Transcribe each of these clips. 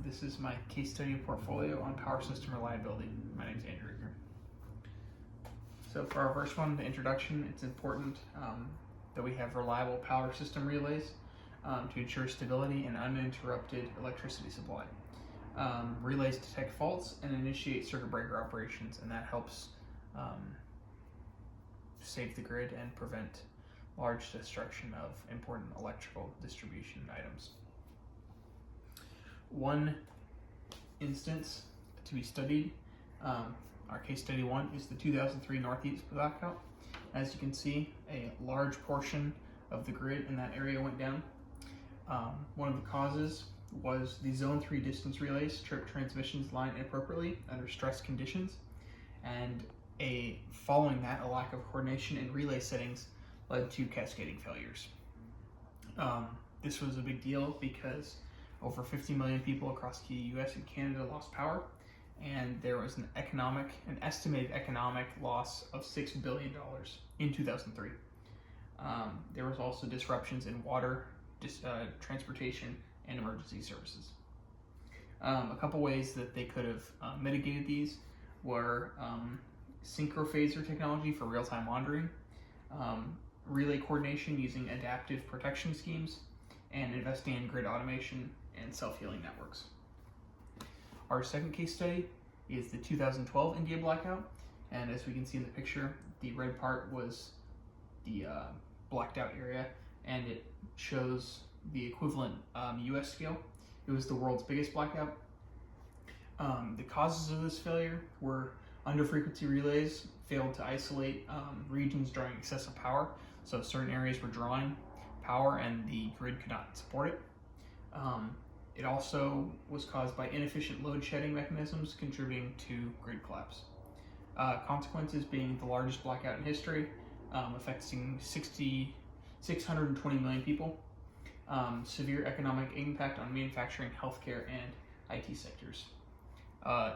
This is my case study portfolio on power system reliability. My name is Andrew here. So for our first one, the introduction, it's important that we have reliable power system relays to ensure stability and uninterrupted electricity supply. Relays detect faults and initiate circuit breaker operations, and that helps save the grid and prevent large destruction of important electrical distribution items. One instance to be studied, our case study one, is the 2003 Northeast blackout. As you can see, a large portion of the grid in that area went down. One of the causes was the Zone 3 distance relays tripped transmissions line inappropriately under stress conditions, and following that, a lack of coordination in relay settings led to cascading failures. This was a big deal because over 50 million people across the US and Canada lost power, and there was an estimated economic loss of $6 billion in 2003. There was also disruptions in water, transportation, and emergency services. A couple ways that they could have mitigated these were synchrophaser technology for real-time monitoring, relay coordination using adaptive protection schemes, and investing in grid automation and self-healing networks. Our second case study is the 2012 India blackout, and as we can see in the picture, the red part was the blacked out area, and it shows the equivalent US scale. It was the world's biggest blackout. The causes of this failure were under-frequency relays failed to isolate regions drawing excessive power, so certain areas were drawing power and the grid could not support it. It also was caused by inefficient load shedding mechanisms contributing to grid collapse. Consequences being the largest blackout in history, affecting 620 million people, severe economic impact on manufacturing, healthcare, and IT sectors.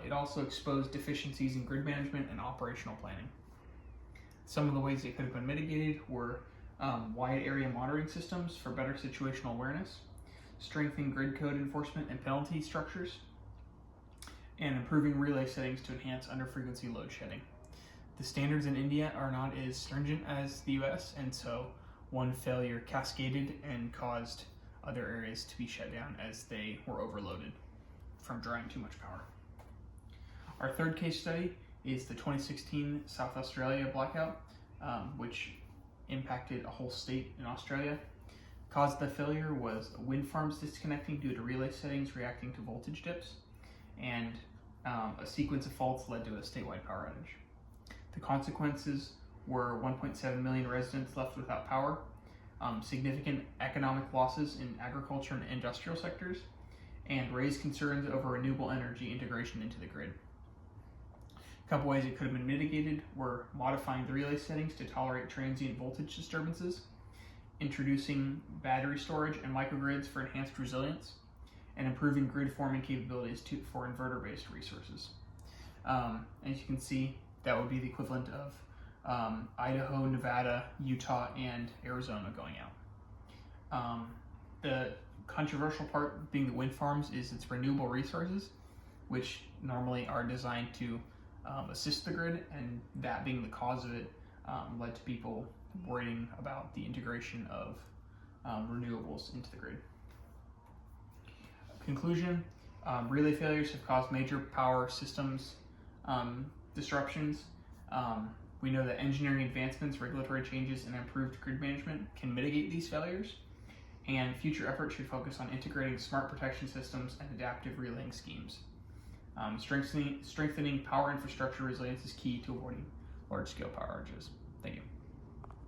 It also exposed deficiencies in grid management and operational planning. Some of the ways it could have been mitigated were wide area monitoring systems for better situational awareness, strengthening grid code enforcement and penalty structures, and improving relay settings to enhance under-frequency load shedding. The standards in India are not as stringent as the US, and so one failure cascaded and caused other areas to be shut down as they were overloaded from drawing too much power. Our third case study is the 2016 South Australia blackout, which impacted a whole state in Australia. Cause of the failure was wind farms disconnecting due to relay settings reacting to voltage dips, and a sequence of faults led to a statewide power outage. The consequences were 1.7 million residents left without power, significant economic losses in agriculture and industrial sectors, and raised concerns over renewable energy integration into the grid. A couple ways it could have been mitigated were modifying the relay settings to tolerate transient voltage disturbances, introducing battery storage and microgrids for enhanced resilience, and improving grid forming capabilities for inverter-based resources. As you can see, that would be the equivalent of Idaho, Nevada, Utah, and Arizona going out. The controversial part being the wind farms is its renewable resources, which normally are designed to assist the grid, and that being the cause of it led to people worrying about the integration of renewables into the grid. Conclusion, relay failures have caused major power systems disruptions. We know that engineering advancements, regulatory changes, and improved grid management can mitigate these failures, and future efforts should focus on integrating smart protection systems and adaptive relaying schemes. Strengthening power infrastructure resilience is key to avoiding large-scale power outages. Thank you.